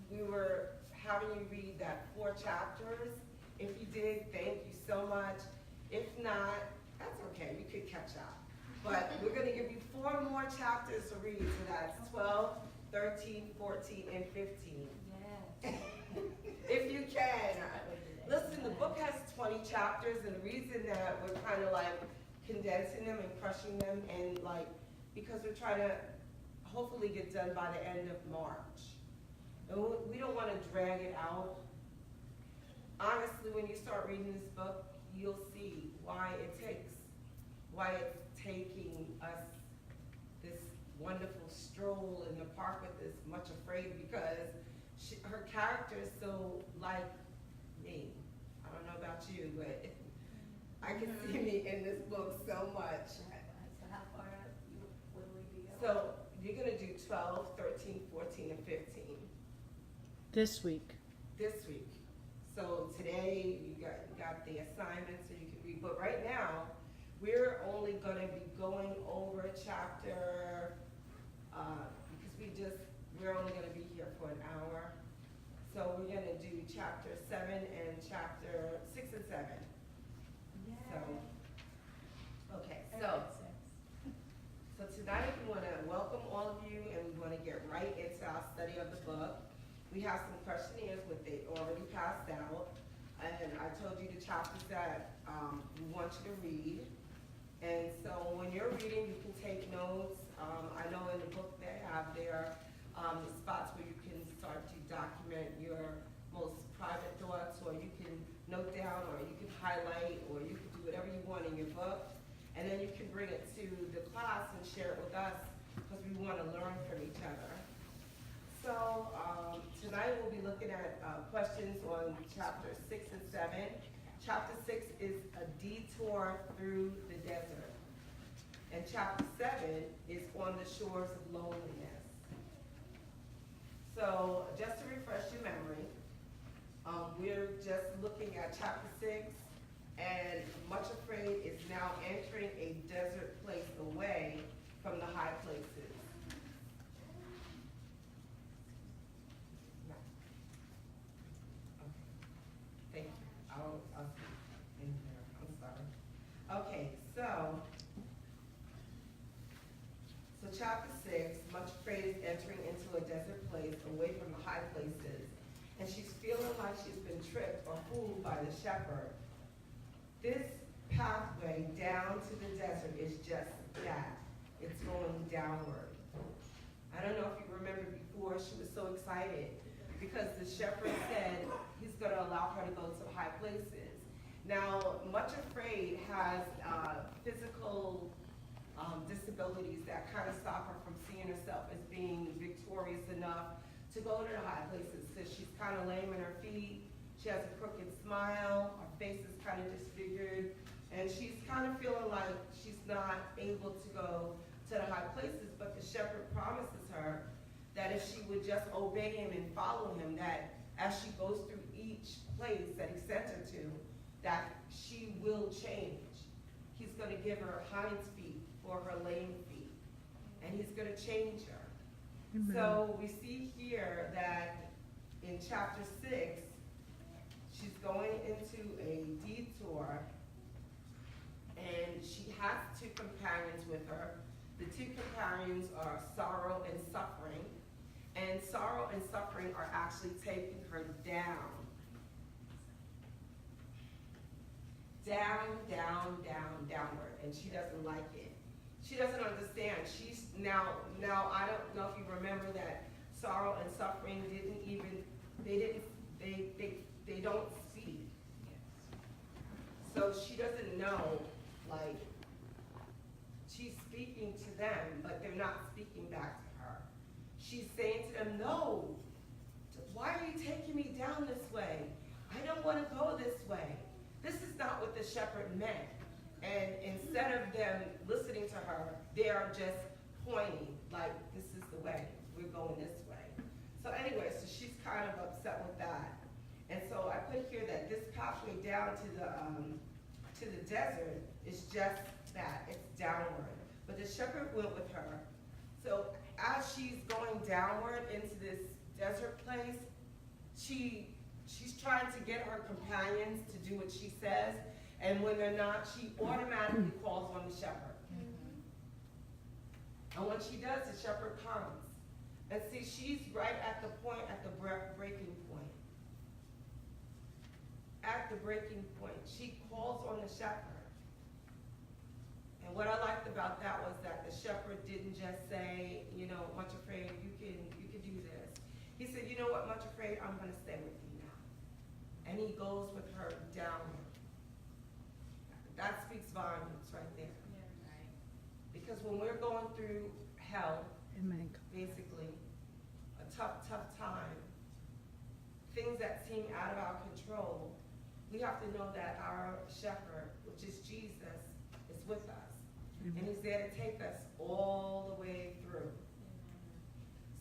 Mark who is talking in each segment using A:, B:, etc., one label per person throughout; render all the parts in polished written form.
A: we were having you read that 4 chapters. If you did, thank you so much. If not, that's okay, you could catch up. But we're gonna give you 4 more chapters to read, so that's 12, 13, 14, and 15.
B: Yes.
A: If you can. Listen, the book has 20 chapters, and the reason that we're kind of like condensing them and crushing them, and like, because we're trying to hopefully get done by the end of March. And we don't want to drag it out. Honestly, when you start reading this book, you'll see why it's taking us this wonderful stroll in the park with this Much Afraid, because her character is so like me. I don't know about you, but I can see me in this book so much.
B: So how far up would we be going?
A: So you're gonna do 12, 13, 14, and 15
C: This week.
A: this week. So today you got the assignment so you can read, but right now we're only gonna be going over chapter, because we're only gonna be here for an hour. So we're gonna do chapter 7 and chapter 6 and 7. So, okay, so tonight we wanna welcome all of you, and we wanna get right into our study of the book. We have some questionnaires which they already passed out, and I told you the chapters that we want you to read. And so when you're reading, you can take notes. I know in the book they have there the spots where you can start to document your most private thoughts, or you can note down, or you can highlight, or you can do whatever you want in your book. And then you can bring it to the class and share it with us, because we want to learn from each other. So tonight we'll be looking at questions on chapter 6 and 7. Chapter 6 is a detour through the desert. And chapter 7 is on the shores of loneliness. So just to refresh your memory, we're just looking at chapter 6, and Much Afraid is now entering a desert place away from the high places. Thank you. I'll see in here. I'm sorry. Okay, so chapter 6, Much Afraid is entering into a desert place away from the high places, and she's feeling like she's been tricked or fooled by the shepherd. This pathway down to the desert is just that. It's going downward. I don't know if you remember before, she was so excited because the shepherd said he's going to allow her to go to high places. Now, Much Afraid has physical disabilities that kind of stop her from seeing herself as being victorious enough to go to the high places, because she's kind of lame in her feet. She has a crooked smile, her face is kind of disfigured, and she's kind of feeling like she's not able to go to the high places. But the shepherd promises her that if she would just obey him and follow him, that as she goes through each place that he sent her to, that she will change. He's going to give her Hinds feet for her lame feet, and he's going to change her. Amen. So we see here that in chapter 6, she's going into a detour, and she has 2 companions with her. The 2 companions are sorrow and suffering, and sorrow and suffering are actually taking her down. Downward, and she doesn't like it. She doesn't understand. She's now I don't know if you remember that sorrow and suffering they don't speak. So she doesn't know, like, she's speaking to them, but they're not speaking back to her. She's saying to them, no, why are you taking me down this way? I don't want to go this way. This is not what the shepherd meant. And instead of them listening to her, they are just pointing, like, this is the way, we're going this way. So anyway, so she's kind of upset with that. And so I put here that this pathway down to the desert is just that, it's downward. But the shepherd went with her. So as she's going downward into this desert place, she's trying to get her companions to do what she says, and when they're not, she automatically calls on the shepherd. And when she does, the shepherd comes. And see, she's right at the point, at the breaking point. At the breaking point, she calls on the shepherd. And what I liked about that was that the shepherd didn't just say, you know, much afraid, you can do this. He said, you know what, much afraid, I'm gonna stay with you now. And he goes with her downward. That speaks volumes right there.
B: Yeah, right.
A: Because when we're going through hell,
C: Amen.
A: basically, a tough time, things that seem out of our control, we have to know that our shepherd, which is Jesus, is with us. And he's there to take us all the way through.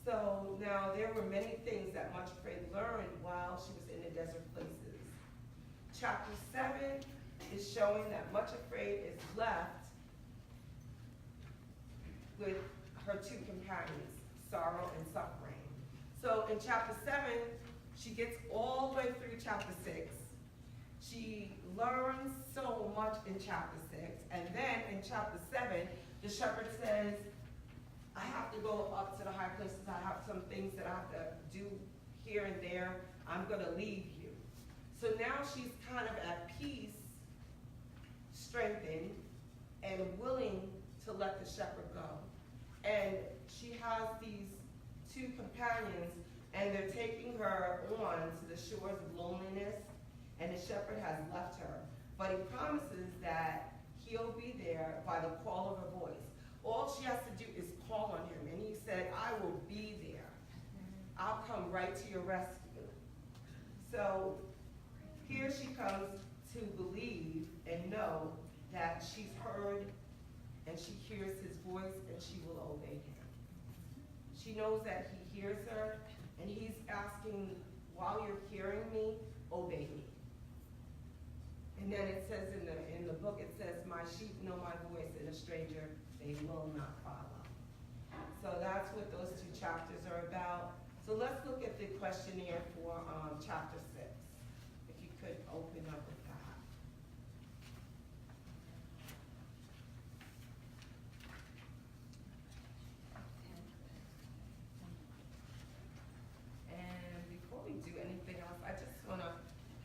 A: So now there were many things that Much Afraid learned while she was in the desert places. Chapter 7 is showing that Much Afraid is left with her two companions, sorrow and suffering. So in chapter 7, she gets all the way through chapter 6. She learns so much in chapter 6, and then in chapter 7, the shepherd says, I have to go up to the high places, I have some things that I have to do here and there, I'm gonna leave you. So now she's kind of at peace, strengthened, and willing to let the shepherd go. And she has these two companions, and they're taking her on to the shores of loneliness, and the shepherd has left her. But he promises that he'll be there by the call of her voice. All she has to do is call on him, and he said, I will be there. I'll come right to your rescue. So here she comes to believe and know that she's heard and she hears his voice and she will obey him. She knows that he hears her, and he's asking, while you're hearing me, obey me. And then it says in the book, it says, my sheep know my voice, and a stranger they will not follow. So that's what those two chapters are about. So let's look at the questionnaire for chapter 6. If you could open up with that. And before we do anything else, I just want to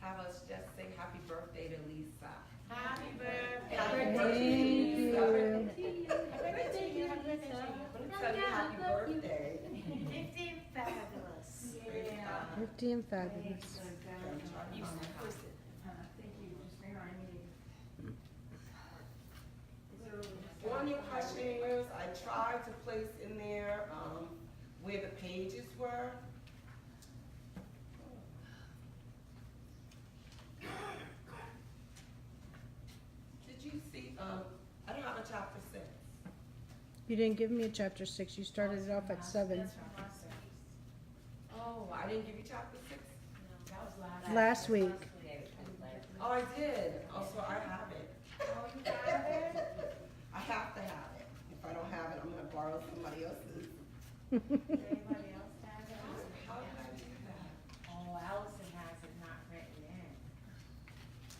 A: have us just say happy birthday to Lisa. Happy birthday.
C: Happy birthday.
A: Lisa.
B: Happy birthday to you. Happy birthday to you.
A: I'm going to tell you happy birthday.
B: 50 fabulous.
A: Yeah.
C: 50 and fabulous.
B: You pushed it. Thank you, just reminding me.
A: On your questionnaires, I tried to place in there where the pages were. Did you see, I don't have a chapter 6.
C: You didn't give me a chapter 6. You started it off at 7.
B: That's from last week.
A: Oh, I didn't give you chapter 6?
B: No, that was
C: Last week.
A: Oh, I did. Oh, so I have it.
B: Oh, you got it?
A: I have to have it. If I don't have it, I'm gonna borrow somebody else's.
B: Anybody else has it?
A: How did I do that?
B: Oh, Allison has it not written in.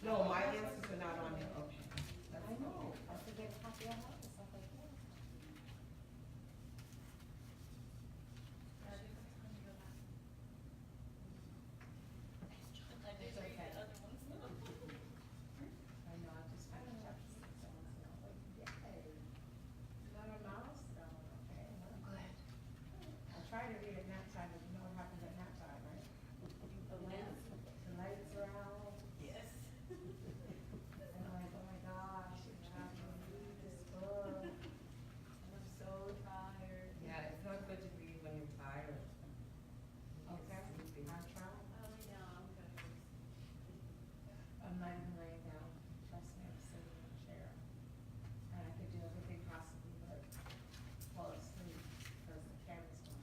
A: No, my answers are not on there. Okay. That's
B: I
A: cool.
B: know, I forget to copy out and stuff like that. It's okay. I know, I just found chapter 6 on it, and I was like, yay. Another milestone, okay. well, I tried to read it nap time, but you know what happens at nap time, right? The lights are out.
A: Yes.
B: And I'm like, oh my gosh, I have to read this book. And I'm so tired.
A: Yeah, it's not good to read when you're tired.
B: Okay,
A: Sleepy.
B: I'm trying.
D: Oh, no, I'm gonna.
B: I'm not even laying down, trust me, I'm sitting in a chair. And I could do everything possibly but fall asleep because the camera's on.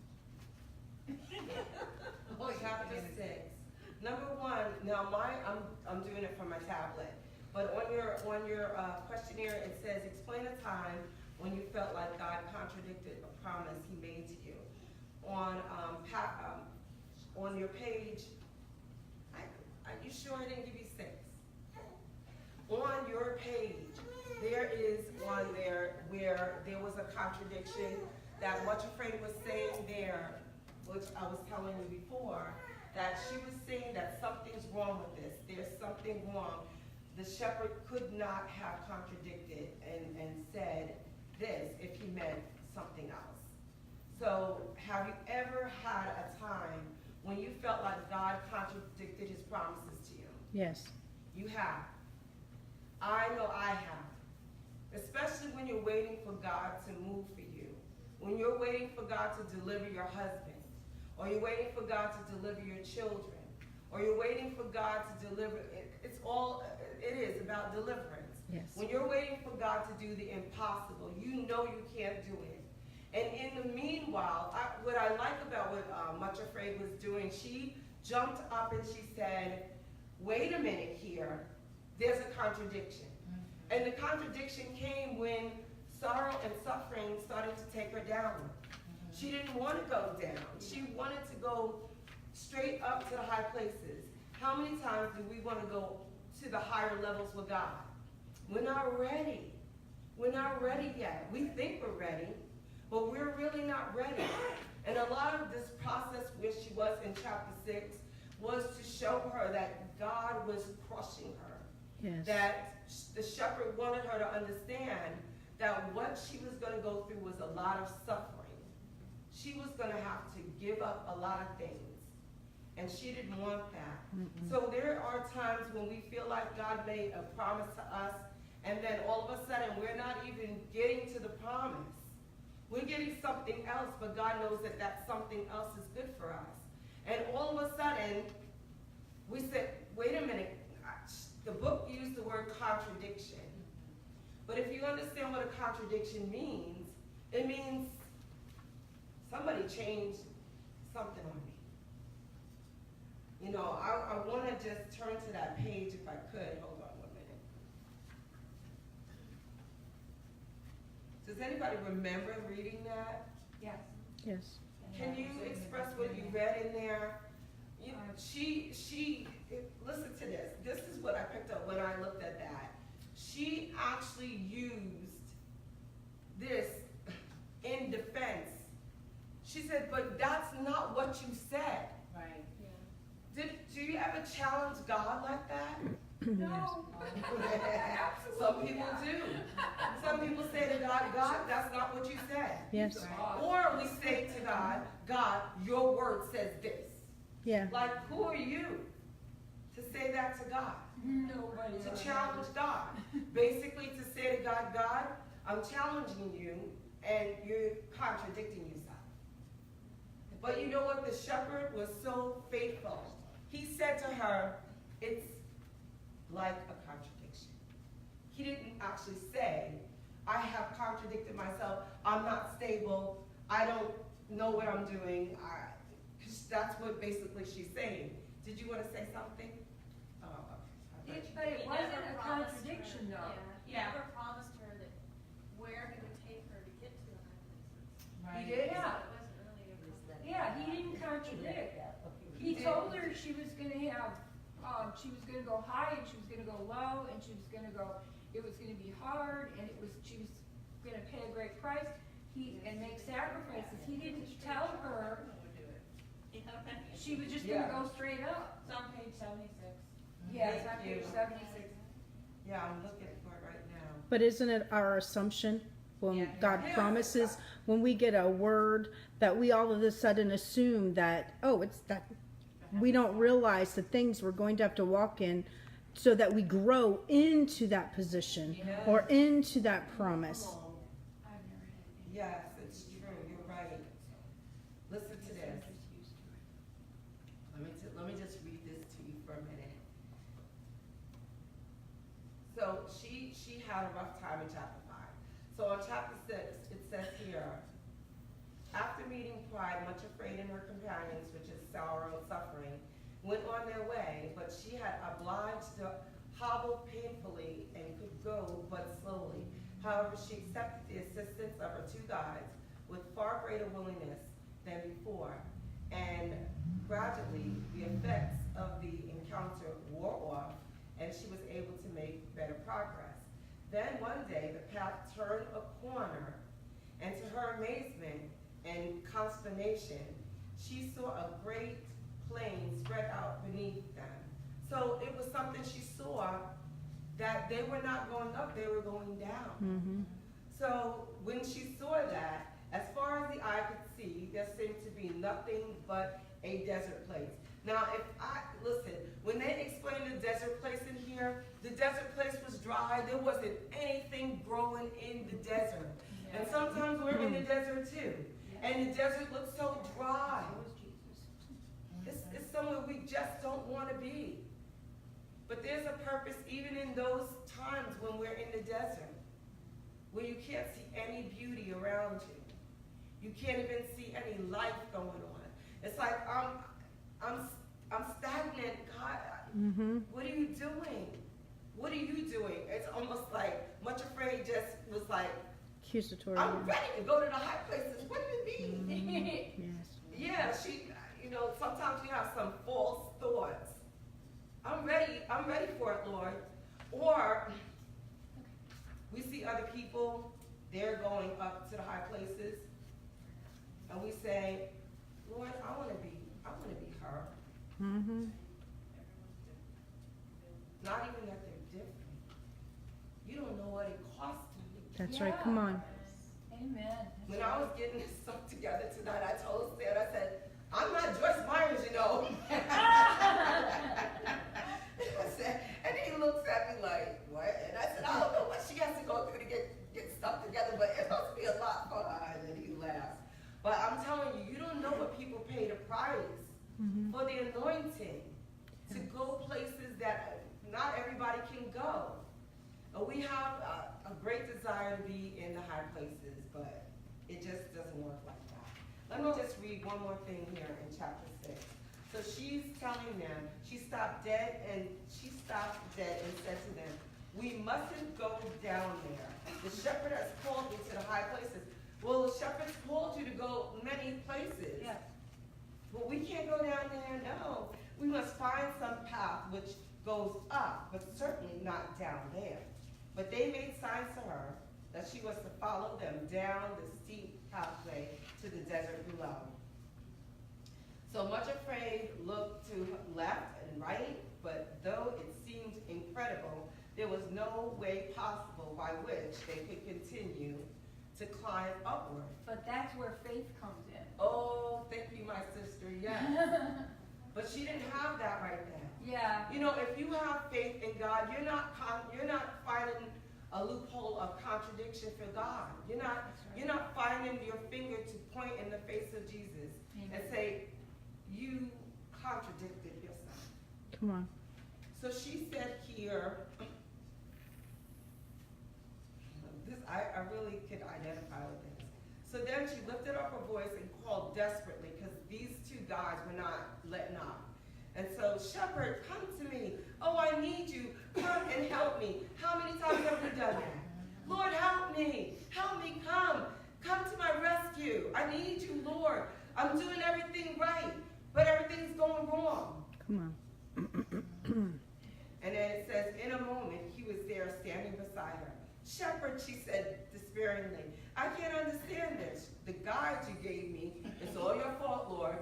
A: Oh, chapter 6. Number 1, now I'm doing it from my tablet. But on your questionnaire, it says, explain a time when you felt like God contradicted a promise he made to you. On your page, are you sure I didn't give you 6? On your page, there is one there where there was a contradiction that Much Afraid was saying there, which I was telling you before, that she was saying that something's wrong with this. There's something wrong. The shepherd could not have contradicted and said this if he meant something else. So have you ever had a time when you felt like God contradicted his promises to you?
C: Yes.
A: You have. I know I have. Especially when you're waiting for God to move for you. When you're waiting for God to deliver your husband. Or you're waiting for God to deliver your children. Or you're waiting for God to deliver, it is about deliverance.
C: Yes.
A: When you're waiting for God to do the impossible, you know you can't do it. And in the meanwhile, what I like about what Much Afraid was doing, she jumped up and she said, wait a minute here, there's a contradiction. And the contradiction came when sorrow and suffering started to take her down. She didn't want to go down. She wanted to go straight up to the high places. How many times do we want to go to the higher levels with God? We're not ready. We're not ready yet. We think we're ready, but we're really not ready. And a lot of this process where she was in chapter 6 was to show her that God was crushing her.
C: Yes.
A: That the shepherd wanted her to understand that what she was going to go through was a lot of suffering. She was going to have to give up a lot of things. And she didn't want that. So there are times when we feel like God made a promise to us, and then all of a sudden we're not even getting to the promise. We're getting something else, but God knows that that something else is good for us. And all of a sudden, we said, wait a minute, the book used the word contradiction. But if you understand what a contradiction means, it means somebody changed something on me. You know, I want to just turn to that page if I could. Hold on 1 minute. Does anybody remember reading that?
B: Yes.
C: Yes.
A: Can you express what you read in there? Listen to this. This is what I picked up when I looked at that. She actually used this in defense. She said, but that's not what you said.
B: Right.
A: Do you ever challenge God like that?
B: No.
A: Some people do. Some people say to God, God, that's not what you said.
C: Yes.
A: Or we say to God, God, your word says this.
C: Yeah.
A: Like, who are you to say that to God?
B: Nobody.
A: To challenge God. Basically to say to God, God, I'm challenging you and you're contradicting yourself. But you know what? The shepherd was so faithful. He said to her, it's like a contradiction. He didn't actually say, I have contradicted myself. I'm not stable. I don't know what I'm doing. That's what basically she's saying. Did you want to say something?
B: But it wasn't a contradiction, though.
D: He never promised her that where he would take her to get to the high places.
A: He did?
B: Yeah.
D: So it wasn't really a contradiction.
B: Yeah, he didn't contradict. He told her she was gonna have, she was gonna go high and she was gonna go low and she was gonna go, it was gonna be hard and she was gonna pay a great price and make sacrifices. He didn't tell her she was just gonna go straight up.
D: It's on page 76.
B: Yes, on
A: Thank you.
B: page 76.
A: Yeah, I'm looking for it right now.
C: But isn't it our assumption when God promises, when we get a word, that we all of a sudden assume that, oh, it's that, we don't realize the things we're going to have to walk in so that we grow into that position or into that promise.
A: Yes, it's true. You're right. Listen to this. Let me just read this to you for a minute. So she had a rough time in chapter 5. So on chapter 6, it says here, after meeting Pride, Much Afraid, and her companions, which is sorrow and suffering, went on their way, but she had obliged to hobble painfully and could go but slowly. However, she accepted the assistance of her 2 guides with far greater willingness than before, and Gradually, the effects of the encounter wore off, and she was able to make better progress. Then one day, the path turned a corner, and to her amazement and consternation, she saw a great plain spread out beneath them. So it was something she saw that they were not going up, they were going down.
C: Mm-hmm.
A: So when she saw that, as far as the eye could see, there seemed to be nothing but a desert place. Now, listen, when they explained the desert place in here, the desert place was dry. There wasn't anything growing in the desert.
B: Yeah.
A: And sometimes we're in the desert too. And the desert looks so dry. It's somewhere we just don't want to be. But there's a purpose even in those times when we're in the desert, where you can't see any beauty around you. You can't even see any life going on. It's like, I'm stagnant. God,
C: Mm-hmm.
A: what are you doing? What are you doing? It's almost like Much Afraid just was like,
C: Accusatory.
A: I'm ready to go to the high places. What do you mean?
C: Yes.
A: Yeah, she, sometimes we have some false thoughts. I'm ready for it, Lord. Or we see other people, they're going up to the high places, and we say, Lord, I want to be her.
C: Mm-hmm.
A: Not even that they're different. You don't know what it cost me.
C: That's right. Come on.
B: Amen.
A: When I was getting this stuff together tonight, I told Stan, I said, I'm not Joyce Myers, I said, and he looks at me like, what? And I said, I don't know what she has to go through to get stuff together, but it must be a lot for her. And then he laughs. But I'm telling you, you don't know what people pay the price
C: Mm-hmm.
A: for the anointing to go places that not everybody can go. We have a great desire to be in the high places, but it just doesn't work like that. Let me just read one more thing here in chapter 6. So she's telling them, she stopped dead and said to them, we mustn't go down there. The shepherd has called me to the high places. Well, the shepherd's called you to go many places.
B: Yes.
A: Well, we can't go down there, no. We must find some path which goes up, but certainly not down there. But they made signs to her that she was to follow them down the steep pathway to the desert below. So Much Afraid looked to left and right, but though it seemed incredible, there was no way possible by which they could continue to climb upward.
B: But that's where faith comes in.
A: Oh, thank you, my sister, yes. But she didn't have that right then.
B: Yeah.
A: If you have faith in God, you're not finding a loophole of contradiction for God. You're not finding your finger to point in the face of Jesus and say, you contradicted yourself.
C: Come on.
A: So she said here, I really could identify with this. So then she lifted up her voice and called desperately because these two guys were not letting up. And so, shepherd, come to me. Oh, I need you. Come and help me. How many times have we done that? Lord, help me. Help me, come. Come to my rescue. I need you, Lord. I'm doing everything right, but everything's going wrong.
C: Come on.
A: And then it says, in a moment, he was there standing beside her. Shepherd, she said despairingly, I can't understand this. The guides you gave me, it's all your fault, Lord.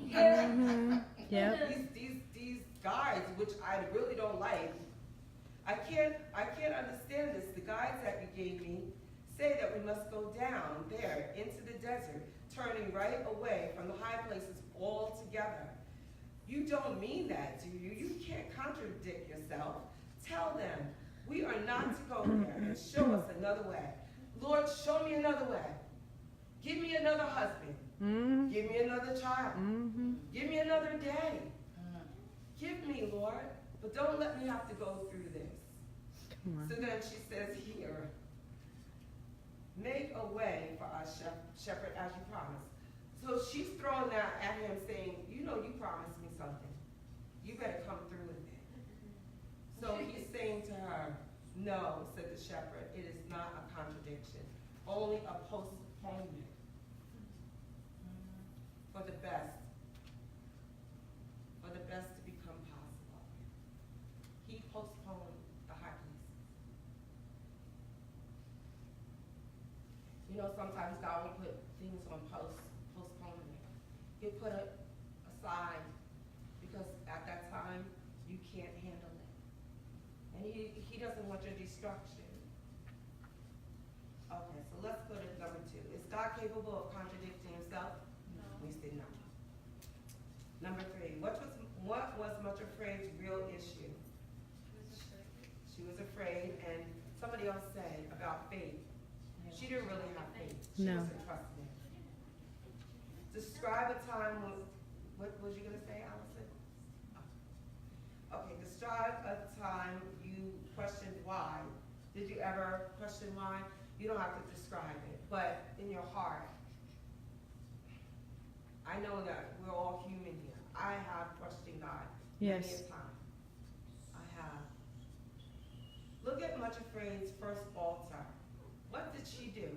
C: Mm-hmm. Yep.
A: These guides, which I really don't like, I can't understand this. The guides that you gave me say that we must go down there into the desert, turning right away from the high places altogether. You don't mean that, do you? You can't contradict yourself. Tell them, we are not to go there, and show us another way. Lord, show me another way. Give me another husband.
C: Mm-hmm.
A: Give me another child.
C: Mm-hmm.
A: Give me another day. Give me, Lord, but don't let me have to go through this.
C: Come on.
A: So then she says here, make a way for us, shepherd, as you promised. So she's throwing that at him saying, you promised me something. You better come through with it. So he's saying to her, no, said the shepherd, it is not a contradiction, only a postponement for the best. You know, sometimes God will put things on postponement. He'll put it aside because at that time you can't handle it. And he doesn't want your destruction. Okay, so let's go to number 2. Is God capable of contradicting himself?
D: No.
A: We said no. Number 3, what was Much Afraid's real issue? She was afraid, and somebody else said about faith. She didn't really have faith. She
C: No.
A: wasn't trusting it. Describe a time when, what was you gonna say, Allison? Okay, describe a time you questioned why. Did you ever question why? You don't have to describe it, but in your heart, I know that we're all human here. I have questioned God many
C: Yes.
A: a time. I have. Look at Much Afraid's first altar. What did she do?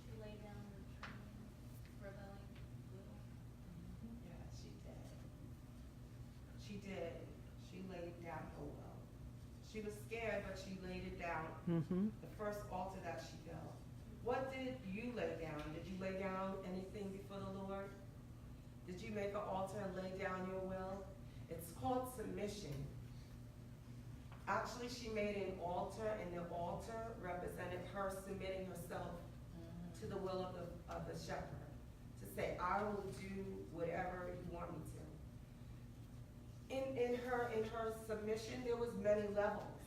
D: She lay down her training, rebelling.
A: Yeah, she did. She did. She laid down her will. She was scared, but she laid it down.
C: Mm-hmm.
A: The first altar that she built. What did you lay down? Did you lay down anything before the Lord? Did you make an altar and lay down your will? It's called submission. Actually, she made an altar, and the altar represented her submitting herself to the will of the shepherd. To say, I will do whatever you want me to. In her submission, there was many levels.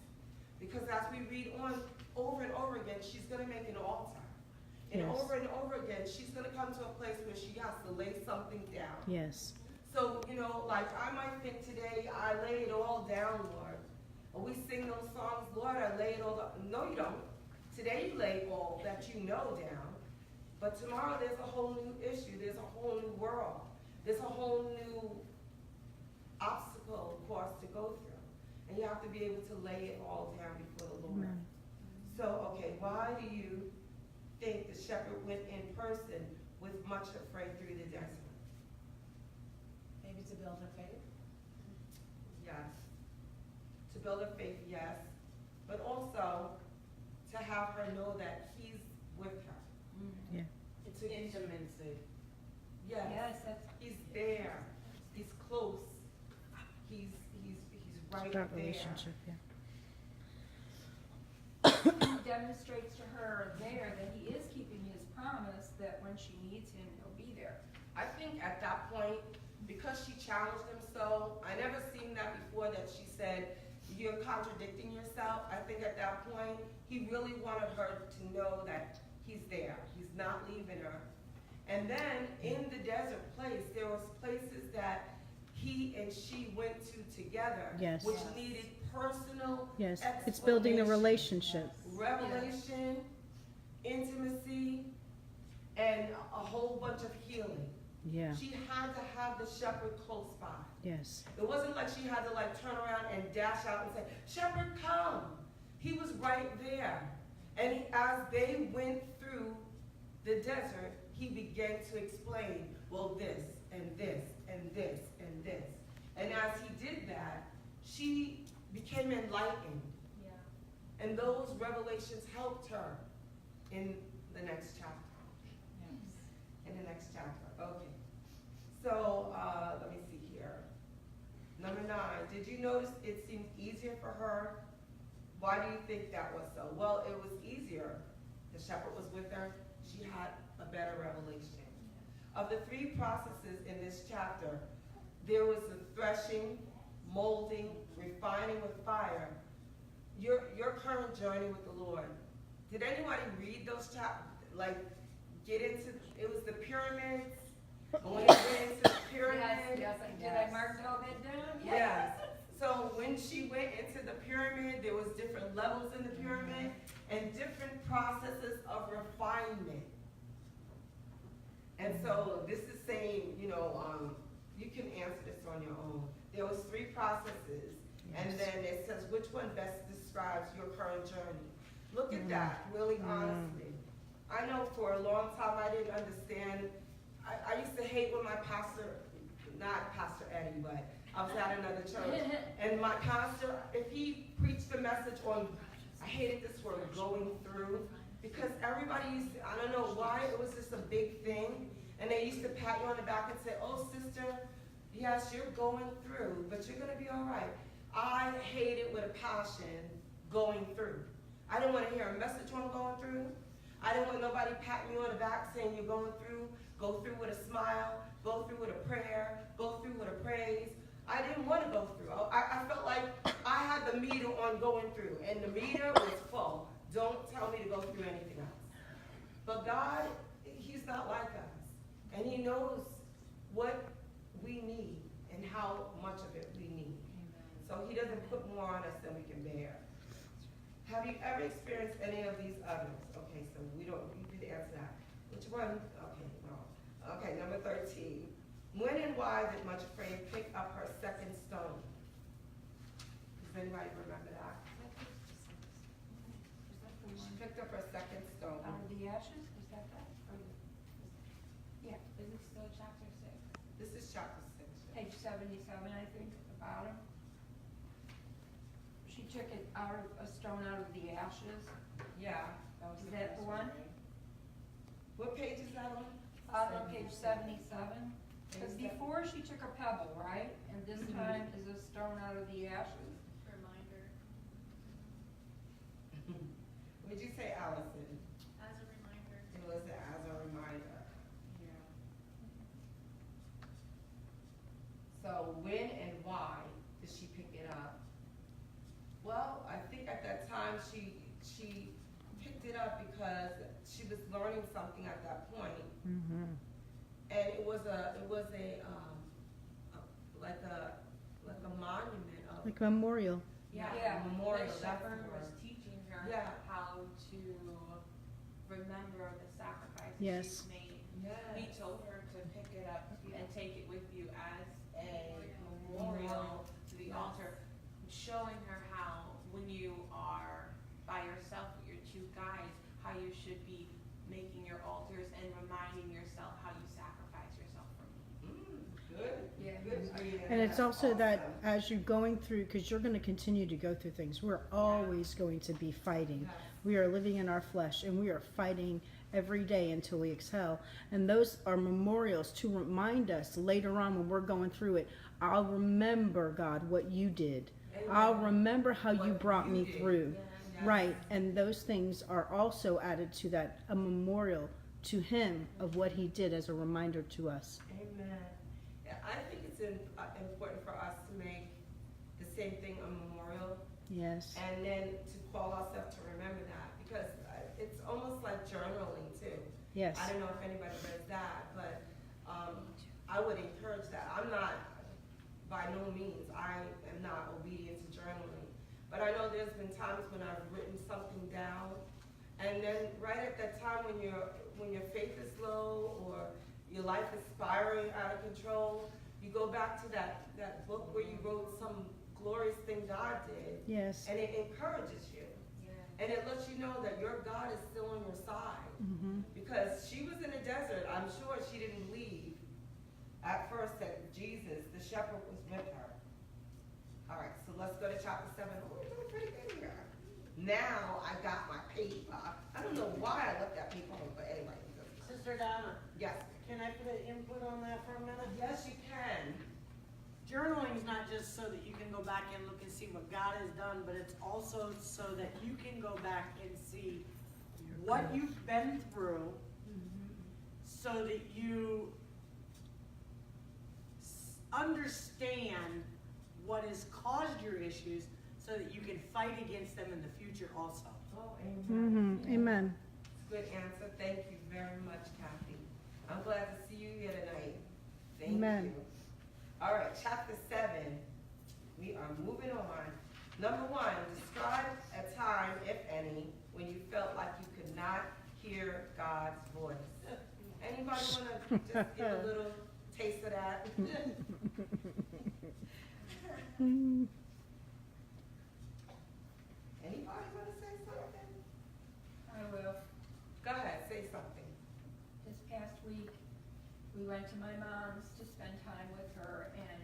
A: Because as we read on over and over again, she's gonna make an altar. And
C: Yes.
A: over again, she's gonna come to a place where she has to lay something down.
C: Yes.
A: So, you know, like I might think today, I lay it all down, Lord. Or we sing those songs, Lord, I lay it all down. No, you don't. Today you lay all that you know down. But tomorrow there's a whole new issue. There's a whole new world. There's a whole new obstacle course to go through. And you have to be able to lay it all down before the Lord.
C: Amen.
A: So, okay, why do you think the shepherd went in person with Much Afraid through the desert?
B: Maybe to build her faith.
A: Yes. To build her faith, yes. But also to have her know that he's with her.
C: Yeah.
B: It's
A: To-
B: intimacy.
A: Yes.
B: that's.
A: He's there. He's close. He's right
C: That
A: there.
C: relationship, yeah.
E: He demonstrates to her there that he is keeping his promise, that when she needs him, he'll be there.
A: I think at that point, because she challenged him so, I never seen that before, that she said, you're contradicting yourself. I think at that point, he really wanted her to know that he's there. He's not leaving her. And then in the desert place, there was places that he and she went to together,
C: Yes.
A: which
B: Yes.
A: needed personal
C: Yes. It's building the
A: explanation,
C: relationship.
A: revelation, intimacy, and a whole bunch of healing.
C: Yeah.
A: She had to have the shepherd close by.
C: Yes.
A: It wasn't like she had to like turn around and dash out and say, shepherd, come. He was right there. And as they went through the desert, he began to explain, well, this and this and this and this. And as he did that, she became enlightened.
D: Yeah.
A: And those revelations helped her in the next chapter. In the next chapter, okay. So, let me see here. Number 9, did you notice it seemed easier for her? Why do you think that was so? Well, it was easier. The shepherd was with her. She had a better revelation. Of the 3 processes in this chapter, there was the threshing, molding, refining with fire. Your current journey with the Lord. Did anybody read those chapters? Like, get into, it was the pyramids. And when it went into the pyramids.
E: Yes, did I mark all that down?
A: Yes. So when she went into the pyramid, there was different levels in the pyramid and different processes of refinement. And so this is saying, you know, you can answer this on your own. There was 3 processes, and
C: Yes.
A: then it says which one best describes your current journey. Look at that, really honestly. I know for a long time I didn't understand. I used to hate when my pastor, not Pastor Eddie, but I was at another church, and my pastor, if he preached a message on, I hated this word, going through. Because everybody used to, I don't know why, it was just a big thing. And they used to pat you on the back and say, oh, sister, yes, you're going through, but you're gonna be all right. I hated with a passion going through. I didn't want to hear a message on going through. I didn't want nobody patting me on the back saying you're going through. Go through with a smile, go through with a prayer, go through with a praise. I didn't want to go through. I felt like I had the meter on going through, and the meter was full. Don't tell me to go through anything else. But God, He's not like us. And He knows what we need and how much of it we need. So He doesn't put more on us than we can bear. Have you ever experienced any of these others? Okay, so you could answer that. Which one? Okay, no. Okay, number 13. When and why did Much Afraid pick up her second stone? Does anybody remember that? She picked up her second stone.
E: Out of the ashes, is that that? Yeah,
B: Is it still chapter 6?
A: This is chapter 6.
E: page 77, I think, at the bottom. She took it out of, a stone out of the ashes.
A: Yeah.
E: Is that the one?
A: What page is that on?
E: On page 77. Because before she took a pebble, right? And this time is a stone out of the ashes.
D: Reminder,
A: Would you say, Allison?
D: as a reminder.
A: It was as a reminder.
B: Yeah.
A: So when and why did she pick it up? Well, I think at that time she picked it up because she was learning something at that point,
C: Mm-hmm.
A: and it was like a monument of
C: Like a memorial.
E: Yeah.
A: memorial.
B: The
A: That's the
B: shepherd was
A: word.
B: teaching her
A: Yeah.
B: how to remember the sacrifices
C: Yes.
B: she's made.
A: Yes.
B: We told her to pick it up and take it with you as a memorial to the
A: Yes.
B: altar, showing her how when you are by yourself with your two guys, how you should be making your altars and reminding yourself how you sacrifice yourself for me.
A: Good.
E: Yeah.
A: Good reading.
C: And it's
A: That's
C: also that
A: awesome.
C: as you're going through, because you're going to continue to go through things, we're always going to be fighting.
A: Yes.
C: We are living in our flesh, and we are fighting every day until we exhale. And those are memorials to remind us later on when we're going through it, I'll remember, God, what you did. I'll remember how you
A: What
C: brought
A: you
C: me
A: did.
C: through.
A: Yes.
C: Right, and those things are also added to that, a memorial to him of what he did as a reminder to us.
A: Amen. Yeah, I think it's important for us to make the same thing a memorial,
C: Yes.
A: and then to call ourselves to remember that, because it's almost like journaling too.
C: Yes.
A: I don't know if anybody read that, but I would encourage that. I'm not, by no means, I am not obedient to journaling. But I know there's been times when I've written something down, and then right at that time when your faith is low or your life is spiraling out of control, you go back to that book where you wrote some glorious thing God did,
C: Yes.
A: and it encourages you. And it lets you know that your God is still on your side.
C: Mm-hmm.
A: Because she was in the desert, I'm sure she didn't believe at first that Jesus, the shepherd, was with her. All right, so let's go to chapter 7. Oh, we're doing pretty good here. Now I got my paper. I don't know why I left that paper home, but anyway.
F: Sister Donna,
A: Yes.
F: can I put an input on that for a minute?
A: Yes, you can.
F: Journaling's not just so that you can go back and look and see what God has done, but it's also so that you can go back and see what you've been through, so that you understand what has caused your issues, so that you can fight against them in the future also.
A: Oh, amen.
C: Mm-hmm. Amen.
A: Good answer. Thank you very much, Kathy. I'm glad to see you here tonight. Thank
C: Amen.
A: you. All right, chapter 7. We are moving on. Number 1, describe a time, if any, when you felt like you could not hear God's voice. Anybody want to just give a little taste of that? Anybody want to say something?
E: I will.
A: Go ahead, say something.
E: This past week, we went to my mom's to spend time with her, and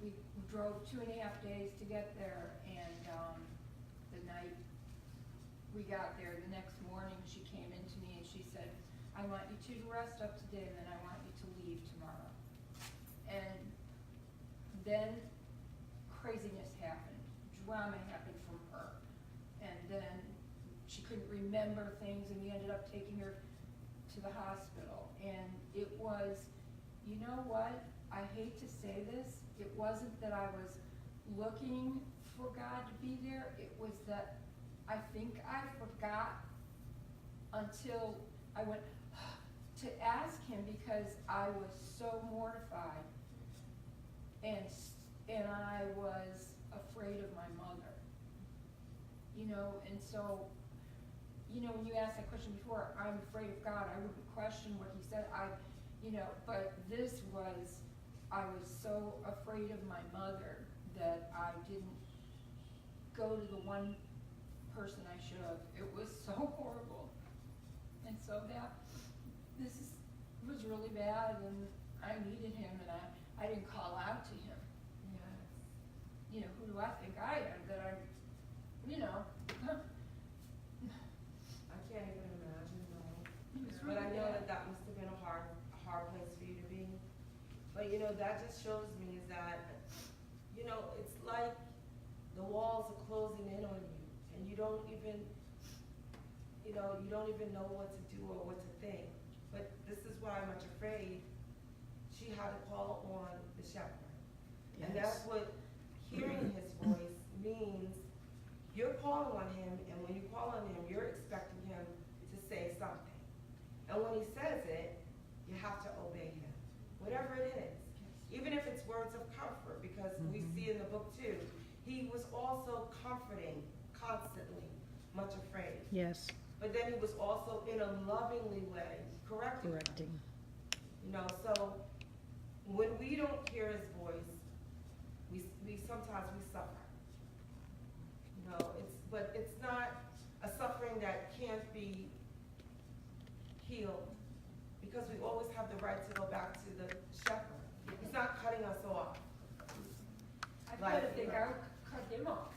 E: we drove 2.5 days to get there, and the night we got there, the next morning, she came into me and she said, I want you two to rest up today, and then I want you to leave tomorrow. And then craziness happened, drama happened from her. And then she couldn't remember things, and we ended up taking her to the hospital. And it was, you know what, I hate to say this, it wasn't that I was looking for God to be there, it was that I think I forgot until I went to ask him, because I was so mortified, and I was afraid of my mother, you know. And so, you know, when you asked that question before, I'm afraid of God, I wouldn't question what he said, but this was, I was so afraid of my mother that I didn't go to the one person I should have. It was so horrible. And so this was really bad, and I needed him, and I didn't call out to him.
A: Yes.
E: You know, who do I think I am, that I'm, you know.
A: I can't even imagine, no.
E: It was
A: But I
E: really
A: know
E: bad.
A: that must have been a hard place for you to be. But you know, that just shows me is that, you know, it's like the walls are closing in on you, and you don't even know what to do or what to think. But this is why I'm much afraid. She had to call on the shepherd. And that's what hearing his voice means. You're calling on him, and when you call on him, you're expecting him to say something. And when he says it, you have to obey him, whatever it is. Even if it's words of comfort, because we see in the book too, he was also comforting constantly, much afraid.
C: Yes,
A: But then he was also in a lovingly way correcting her.
C: correcting.
A: You know, so when we don't hear his voice, we sometimes we suffer. You know, but it's not a suffering that can't be healed, because we always have the right to go back to the shepherd. He's not cutting us off.
E: I
A: Like,
E: kind of think
A: you know.
E: I cut him off.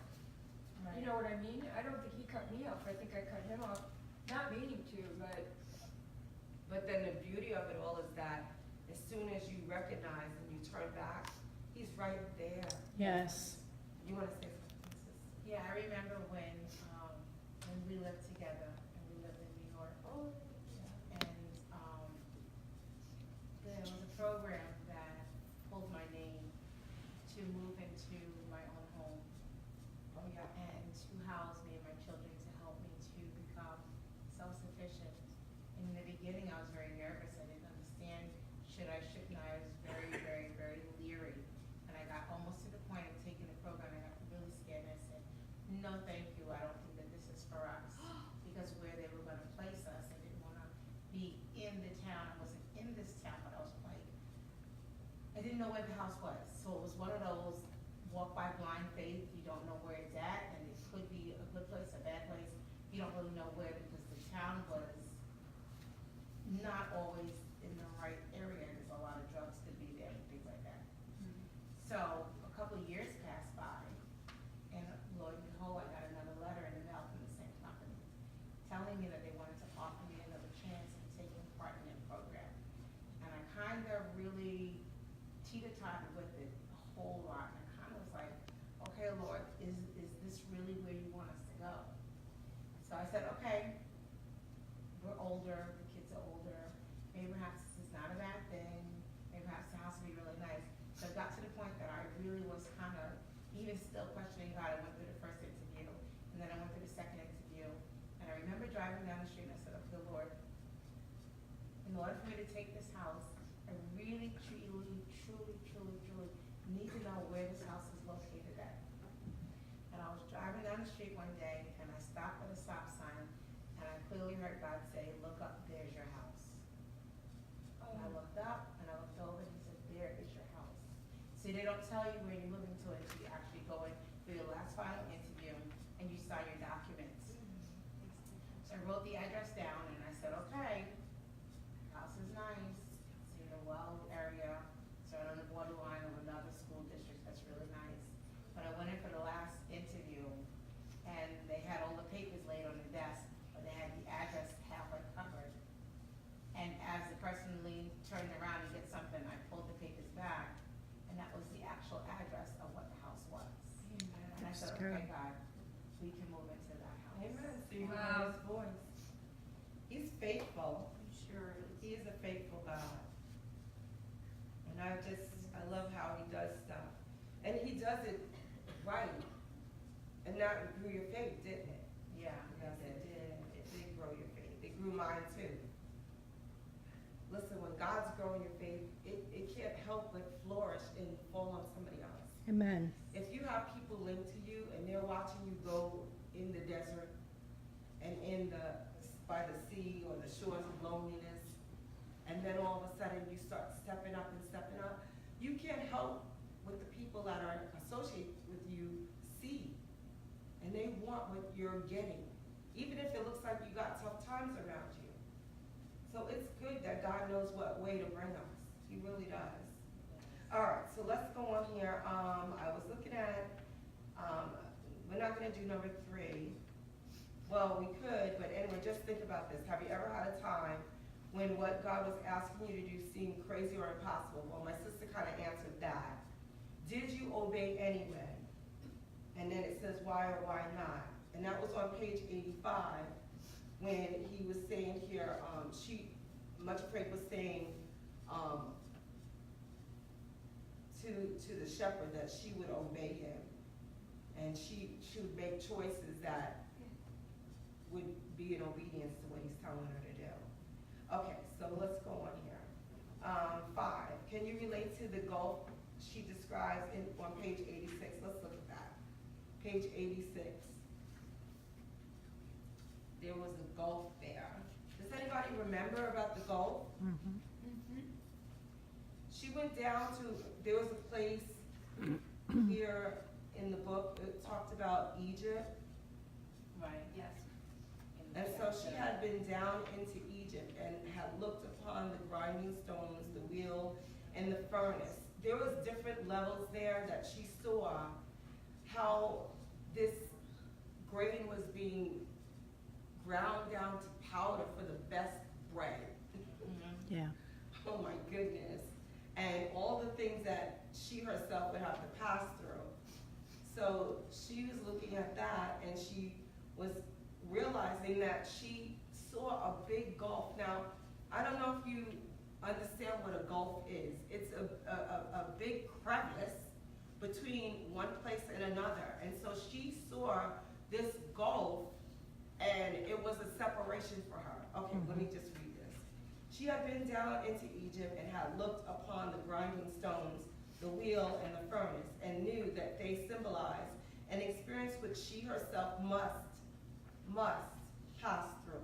E: You know what I mean? I don't think he cut me off. I think I cut him off, not meaning to,
A: But then the beauty of it all is that as soon as you recognize and you turn back, he's right there.
C: Yes.
A: You want to say something, sis?
B: Yeah, I remember when we lived together, and we lived in New York.
A: Oh,
B: And there was a program that pulled my name to move into my own home,
A: oh yeah.
B: and to house me and my children, to help me to become self-sufficient. In the beginning, I was very nervous. I didn't understand, shouldn't I? I was very, very, very leery. And I got almost to the point of taking the program, I got really scared, and I said, no, thank you, I don't think that this is for us. Because where they were gonna place us, I didn't wanna be in the town. I wasn't in this town, but I was like, I didn't know where the house was. So it was one of those walk by blind faith, you don't know where it's at, and it could be a good place, a bad place. You don't really know where, because the town was not always in the right area. There's a lot of drugs could be there and things like that. So a couple of years passed by, and lo and behold, I got another letter in the mail from the same company telling me that they wanted to offer me another chance in taking part in their program. And I kind of really teeter-totted with it a whole lot. And I kind of was like, okay, Lord, is this really where you want us to go? So I said, okay, we're older, the kids are older, maybe perhaps this is not a bad thing, maybe perhaps the house will be really nice. So it got to the point that I really was kind of even still questioning God. I went through the first interview, and then I went through the second interview, and I remember driving down the street, and I said, okay, Lord, in order for me to take this house, I really, truly need to know where this house is located at. And I was driving down the street one day, and I stopped at a stop sign, and I clearly heard God say, look up, there's your house. And I looked up, and I looked over, and he said, there is your house. See, they don't tell you where you're moving to until you actually go in for your last final interview, and you sign your documents. So I wrote the address down, and I said, okay, house is nice, it's in a well area, it's right on the borderline of another school district, that's really nice. But I went in for the last interview, and they had all the papers laid on the desk, turning around and get something, I pulled the papers back, and that was the actual address of what the house was. And I said,
C: That's
B: okay,
C: good.
B: God, we can move into that house.
A: Amen. So you
E: Wow.
A: hear his voice. He's faithful.
E: Sure is.
A: He is a faithful God. And I love how he does stuff. And he does it right. And that grew your faith, didn't it?
B: Yeah.
A: Yes, it did. It did grow your faith. It grew mine too. Listen, when God's growing your faith, it can't help but flourish and fall on somebody else.
C: Amen.
A: If you have people linked to you and they're watching you go in the desert and by the sea or the shores of loneliness, and then all of a sudden you start stepping up, you can't help what the people that are associated with you see. And they want what you're getting, even if it looks like you got tough times around you. So it's good that God knows what way to bring us. He really does. All right, so let's go on here. I was looking at, we're not gonna do number 3. Well, we could, but anyway, just think about this. Have you ever had a time when what God was asking you to do seemed crazy or impossible? Well, my sister kind of answered that. Did you obey anyway? And then it says why or why not. And that was on page 85 when he was saying here, Much Afraid was saying to the shepherd that she would obey him. And she would make choices that would be in obedience to what he's telling her to do. Okay, so let's go on here. 5, can you relate to the gulf she describes on page 86? Let's look at that. Page 86. There was a gulf there. Does anybody remember about the gulf?
C: Mhm.
A: She went down to, there was a place here in the book, it talked about Egypt.
B: Right.
E: Yes.
A: And so she had been down into Egypt and had looked upon the grinding stones, the wheel, and the furnace. There was different levels there that she saw how this grain was being ground down to powder for the best bread.
C: Yeah.
A: Oh my goodness. And all the things that she herself would have to pass through. So she was looking at that and she was realizing that she saw a big gulf. Now, I don't know if you understand what a gulf is. It's a big crevice between one place and another. And so she saw this gulf and it was a separation for her. Okay, let me just read this. She had been down into Egypt and had looked upon the grinding stones, the wheel and the furnace, and knew that they symbolized an experience which she herself must pass through.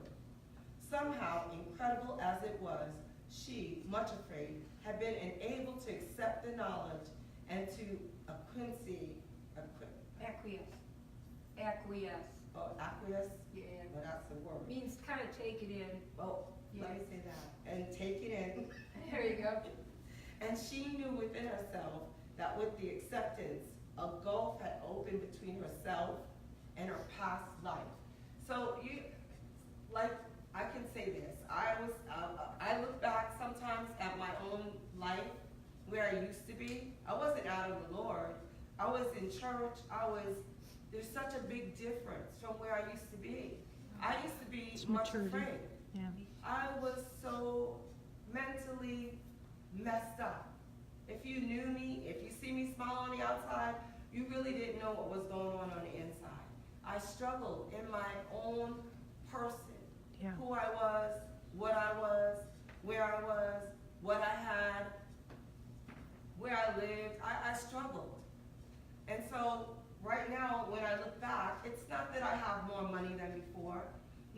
A: Somehow, incredible as it was, she, much afraid, had been enabled to accept the knowledge and to acquiesce.
E: Yeah.
A: Well, that's the word.
E: Means kind of take it in.
A: Oh, let me say that. And take it in.
E: There you go.
A: And she knew within herself that with the acceptance, a gulf had opened between herself and her past life. So I can say this. I look back sometimes at my own life where I used to be. I wasn't out of the Lord. I was in church. There's such a big difference from where I used to be. I used to be
C: It's
A: much
C: maturity.
A: afraid.
C: Yeah.
A: I was so mentally messed up. If you knew me, if you see me smile on the outside, you really didn't know what was going on the inside. I struggled in my own person.
C: Yeah.
A: Who I was, what I was, where I was, what I had, where I lived. I struggled. And so right now, when I look back, it's not that I have more money than before.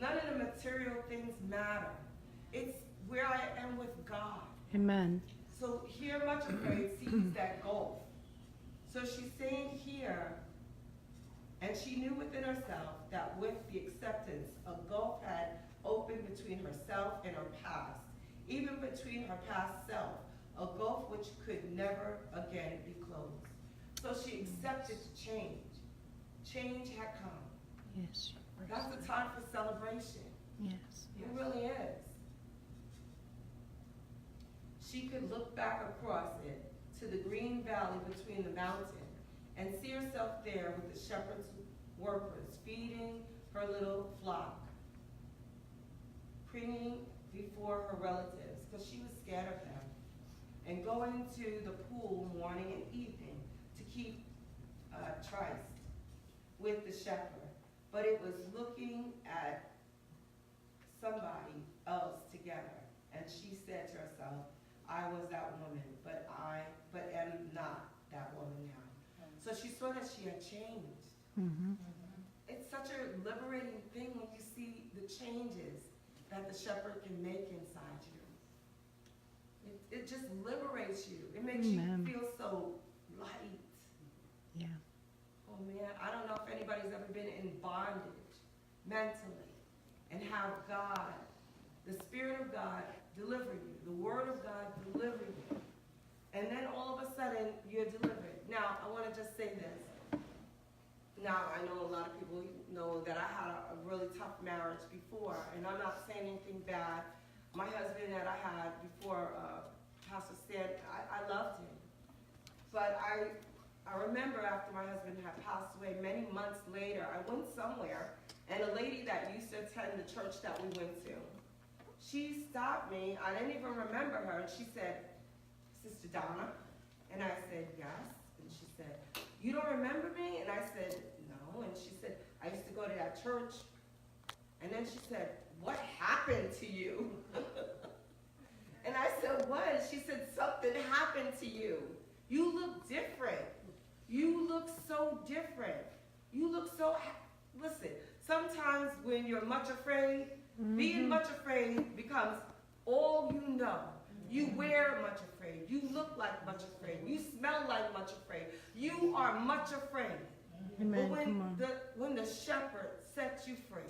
A: None of the material things matter. It's where I am with God.
C: Amen.
A: So here, Much Afraid sees that gulf. So she's saying here, and she knew within herself that with the acceptance, a gulf had opened between herself and her past, even between her past self, a gulf which could never again be closed. So she accepted change. Change had come.
C: Yes.
A: That's the time for celebration.
C: Yes.
A: It really is. she could look back across it to the green valley between the mountain and see herself there with the shepherd's workers feeding her little flock, preening before her relatives because she was scared of them, and going to the pool morning and evening to keep tryst with the shepherd. But it was looking at somebody else together. And she said to herself, I was that woman, but am not that woman now. So she saw that she had changed. It's such a liberating thing when you see the changes that the shepherd can make inside you. It just liberates you. It makes
C: Amen.
A: you feel so light.
C: Yeah.
A: Oh man, I don't know if anybody's ever been in bondage mentally and have God, the Spirit of God, deliver you, the Word of God deliver you. And then all of a sudden, you're delivered. Now, I want to just say this. Now, I know a lot of people know that I had a really tough marriage before, and I'm not saying anything bad. My husband that I had before Pastor said, I loved him. But I remember after my husband had passed away, many months later, I went somewhere, and a lady that used to attend the church that we went to, she stopped me. I didn't even remember her, and she said, Sister Donna? And I said, yes. And she said, you don't remember me? And I said, no. And she said, I used to go to that church. And then she said, what happened to you? And I said, what? And she said, something happened to you. You look different. You look so different. You look so, listen, sometimes when you're much afraid, being much afraid becomes all you know. You wear much afraid. You look like much afraid. You smell like much afraid. You are much afraid.
C: Amen.
A: But when the shepherd sets you free,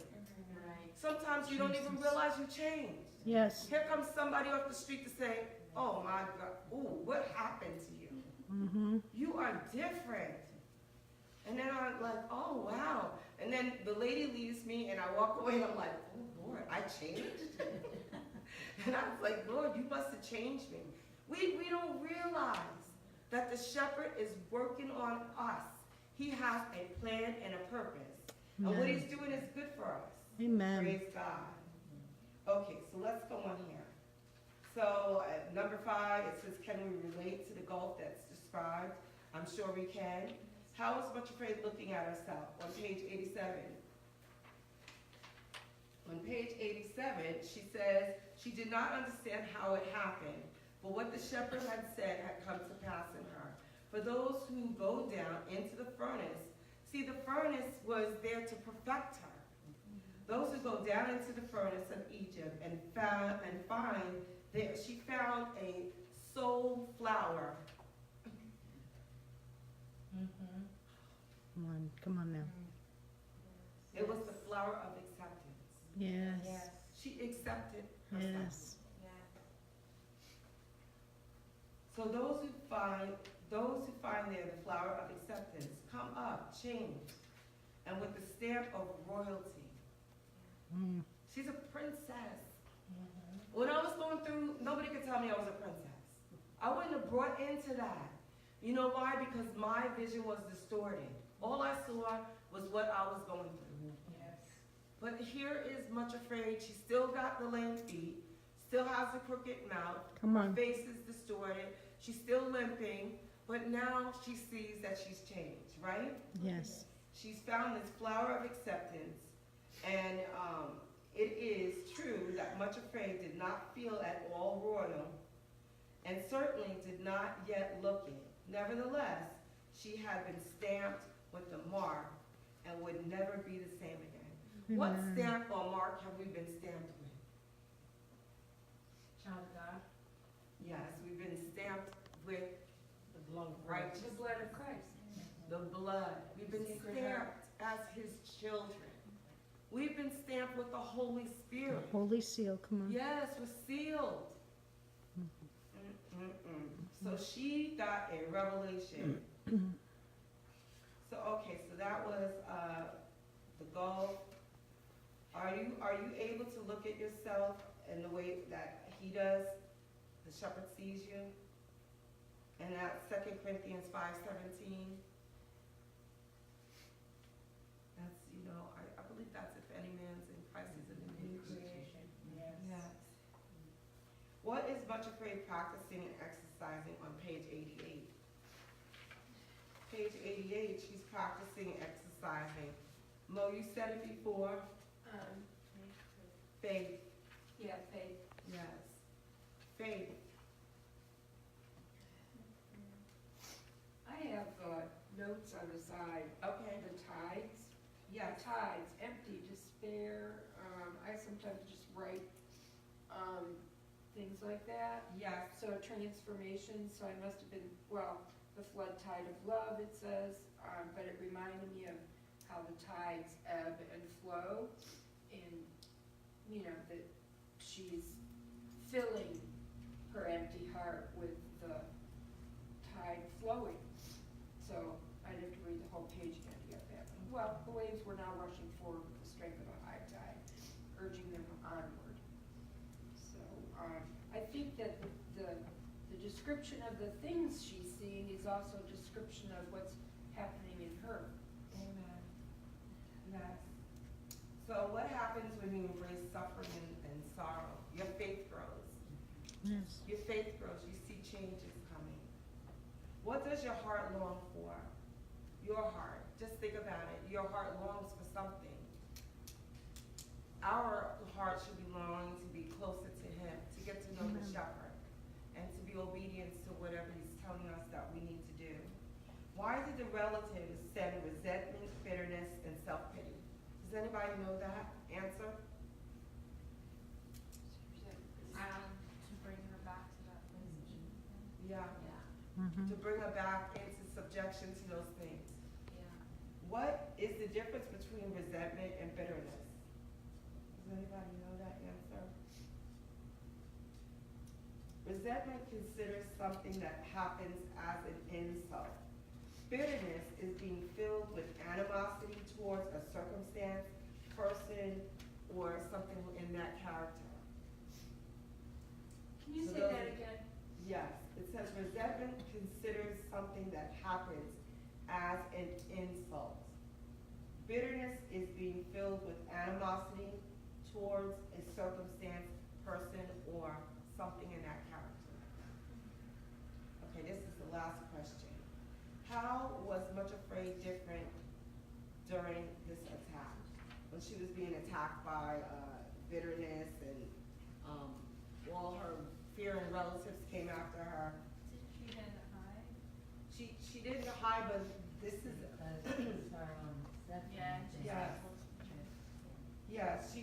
A: sometimes you don't even realize you changed.
C: Yes.
A: Here comes somebody off the street to say, oh my God, ooh, what happened to you? You are different. And then I'm like, oh wow. And then the lady leaves me and I walk away and I'm like, oh Lord, I changed? And I was like, Lord, you must have changed me. We don't realize that the shepherd is working on us. He has a plan and a purpose. And what he's doing is good for us.
C: Amen.
A: Praise God. Okay, so let's go on here. So at number 5, it says, can we relate to the gulf that's described? I'm sure we can. How is much afraid looking at herself? On page 87. On page 87, she says, she did not understand how it happened, but what the shepherd had said had come to pass in her. For those who go down into the furnace, see, the furnace was there to perfect her. Those who go down into the furnace of Egypt and find there, she found a soul flower.
C: Come on now.
A: It was the flower of acceptance.
C: Yes.
A: She accepted herself.
C: Yes.
A: So those who find there the flower of acceptance come up, changed, and with the stamp of royalty. She's a princess. When I was going through, nobody could tell me I was a princess. I wouldn't have brought into that. You know why? Because my vision was distorted. All I saw was what I was going through. But here is much afraid. She still got the lame feet, still has a crooked mouth.
C: Come on.
A: Her face is distorted. She's still limping, but now she sees that she's changed, right?
C: Yes.
A: She's found this flower of acceptance, and it is true that much afraid did not feel at all royal, and certainly did not yet look it. Nevertheless, she had been stamped with the mark and would never be the same again. What stamp or mark have we been stamped with?
B: Child of God.
A: Yes, we've been stamped with
F: The blood of
A: righteousness.
B: The blood of Christ.
A: The blood. We've been
B: Sacred
A: stamped as his children. We've been stamped with the Holy Spirit.
C: Holy seal. Come on.
A: Yes, we're sealed. So she got a revelation. So okay, so that was the goal. Are you able to look at yourself in the way that he does? the shepherd sees you. And at 2 Corinthians 5:17, that's, I believe that's if any man's in Christ is a new creation.
B: Yes.
A: Yes. What is much afraid practicing and exercising on page 88? Page 88, she's practicing and exercising. Mo, you said it before. Faith.
E: Yeah, faith.
A: Yes. Faith.
E: I have notes on the side.
A: Okay.
E: The tides.
A: Yes.
E: Tides, empty, despair. I sometimes just write things like that.
A: Yes.
E: So transformation, so I must have been, the flood tide of love, it says, but it reminded me of how the tides ebb and flow, and, that she's filling her empty heart with the tide flowing. So I'd have to read the whole page again to get that. Well, the waves were now rushing forward with the strength of a high tide, urging them onward. So, I think that the description of the things she's seeing is also a description of what's happening in her.
A: Amen. Yes. So what happens when you embrace suffering and sorrow? Your faith grows.
C: Yes.
A: Your faith grows. You see changes coming. What does your heart long for? Your heart. Just think about it. Your heart longs for something. Our heart should be longing to be closer to Him, to get to know the shepherd, and to be obedient to whatever He's telling us that we need to do. Why did the relatives send resentment, bitterness, and self-pity? Does anybody know that answer?
D: To bring her back to that place.
A: Yeah.
C: Mm-hmm.
A: To bring her back into subjection to those things.
D: Yeah.
A: What is the difference between resentment and bitterness? Does anybody know that answer? Resentment considers something that happens as an insult. Bitterness is being filled with animosity towards a circumstance, person, or something in that character.
E: Can you
A: So
E: say
A: those
E: that
A: are-
E: again?
A: Yes, it says resentment considers something that happens as an insult. Bitterness is being filled with animosity towards a circumstance, person, or something in that character. Okay, this is the last question. How was Much Afraid different during this attack? When she was being attacked by bitterness and all her fearing relatives came after her.
D: Did she then hide?
A: She didn't hide, but this is,
D: Yeah.
A: yes,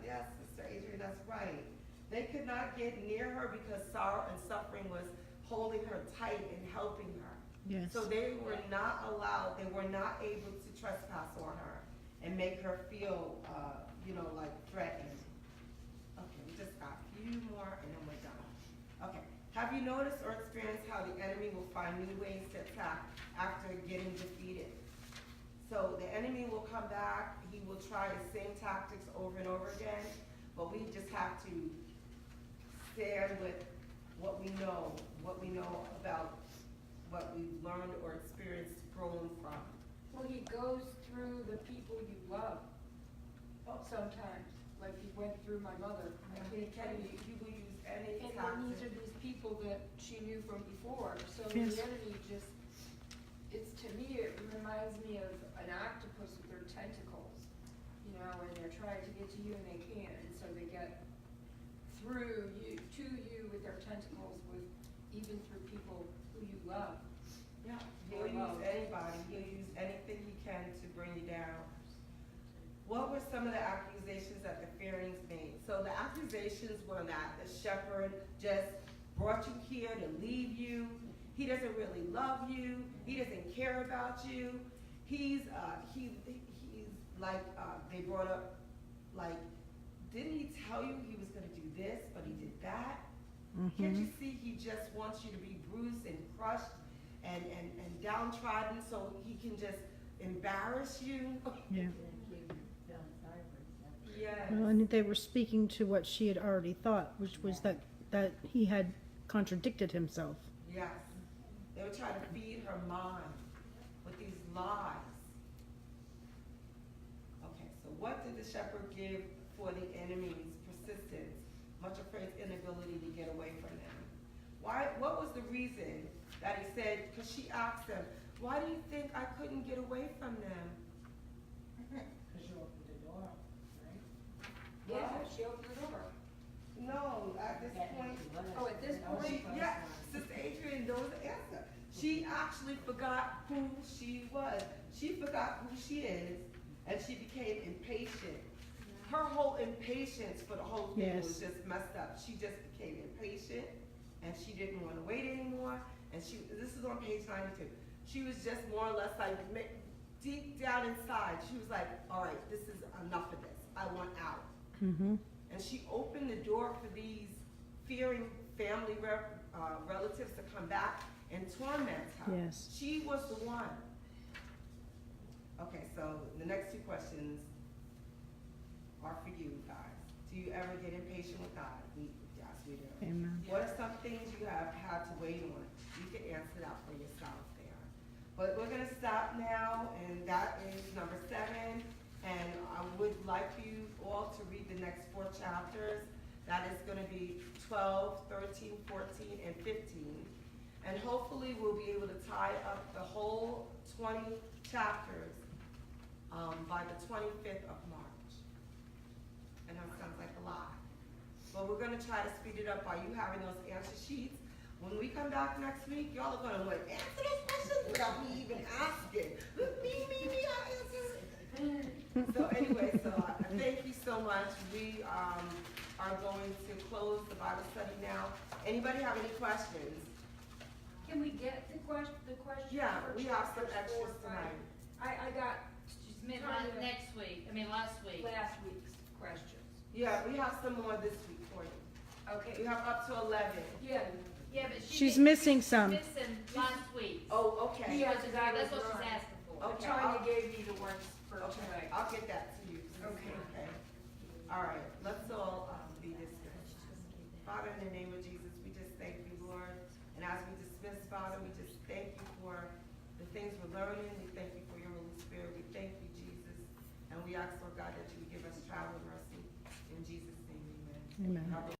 A: yes, Sister Adrian, that's right. They could not get near her because sorrow and suffering was holding her tight and helping her.
C: Yes.
A: So they were not allowed, they were not able to trespass on her and make her feel, like threatened. Okay, we just got a few more and then we're done. Okay, have you noticed or experienced how the enemy will find new ways to attack after getting defeated? So the enemy will come back, he will try the same tactics over and over again, but we just have to stand with what we know about what we've learned or experienced grown from.
E: Well, he goes through the people you love sometimes, like he went through my mother.
A: And he will use any
E: And then these
A: tactic.
E: are these people that she knew from before, so
C: Yes.
E: the enemy just, to me, it reminds me of an octopus with their tentacles, and they're trying to get to you and they can't, and so they get through you, to you with their tentacles, even through people who you love.
A: Yeah, he'll use anybody, he'll use anything he can to bring you down. What were some of the accusations that the Pharisees made? So the accusations were that the shepherd just brought you here to leave you. He doesn't really love you. He doesn't care about you. He's like, they brought up, like, didn't he tell you he was gonna do this, but he did that? Can't you see he just wants you to be bruised and crushed and downtrodden so he can just embarrass you?
C: Yeah.
A: Yes.
C: Well, and they were speaking to what she had already thought, which was that he had contradicted himself.
A: Yes. They were trying to feed her mind with these lies. Okay, so what did the shepherd give for the enemy's persistence, much afraid's inability to get away from them? What was the reason that he said, because she asked him, why do you think I couldn't get away from them?
B: Cause you opened the door, right?
E: Yeah, she opened the door.
A: No, at this point,
E: Oh, at this point?
A: yeah, Sister Adrian knows the answer. She actually forgot who she was. She forgot who she is, and she became impatient. Her whole impatience for the whole thing was
C: Yes.
A: just messed up. She just became impatient, and she didn't want to wait anymore. And this is on page 92. She was just more or less like, deep down inside, she was like, all right, this is enough of this. I want out.
C: Mm-hmm.
A: And she opened the door for these fearing family relatives to come back and torment her.
C: Yes.
A: She was the one. Okay, so the next two questions are for you guys. Do you ever get impatient with God? Yes, we do.
C: Amen.
A: What are some things you have had to wait on? You can answer that for yourself there. But we're gonna stop now, and that is number 7. And I would like you all to read the next 4 chapters. That is gonna be 12, 13, 14, and 15. And hopefully we'll be able to tie up the whole 20 chapters by the 25th of March. And that sounds like a lot. But we're gonna try to speed it up by you having those answer sheets. When we come back next week, y'all are gonna like, answer those questions without me even asking. Me, I answer. So anyway, so thank you so much. We are going to close the Bible study now. Anybody have any questions?
E: Can we get the question?
A: Yeah,
E: for
A: we have some
E: chapters
A: extras
E: 4 and 5?
A: tonight.
E: I got
D: Just meant last week.
E: last week's questions.
A: Yeah, we have some more this week for you.
E: Okay.
A: We have up to 11.
E: Yeah.
D: Yeah, but
C: She's missing some.
D: Missing last week.
A: Oh, okay.
E: Yeah.
D: That's what she's asking for.
A: Okay.
E: Tanya gave me the ones for
A: Okay,
E: tonight.
A: I'll get that to you.
E: Okay.
A: All right, let's all be dismissed. Father, in the name of Jesus, we just thank you, Lord. And as we dismiss, Father, we just thank you for the things we're learning. We thank you for your Holy Spirit. We thank you, Jesus. And we ask, Lord God, that you would give us travel mercy. In Jesus' name, amen.
C: Amen.
A: God bless.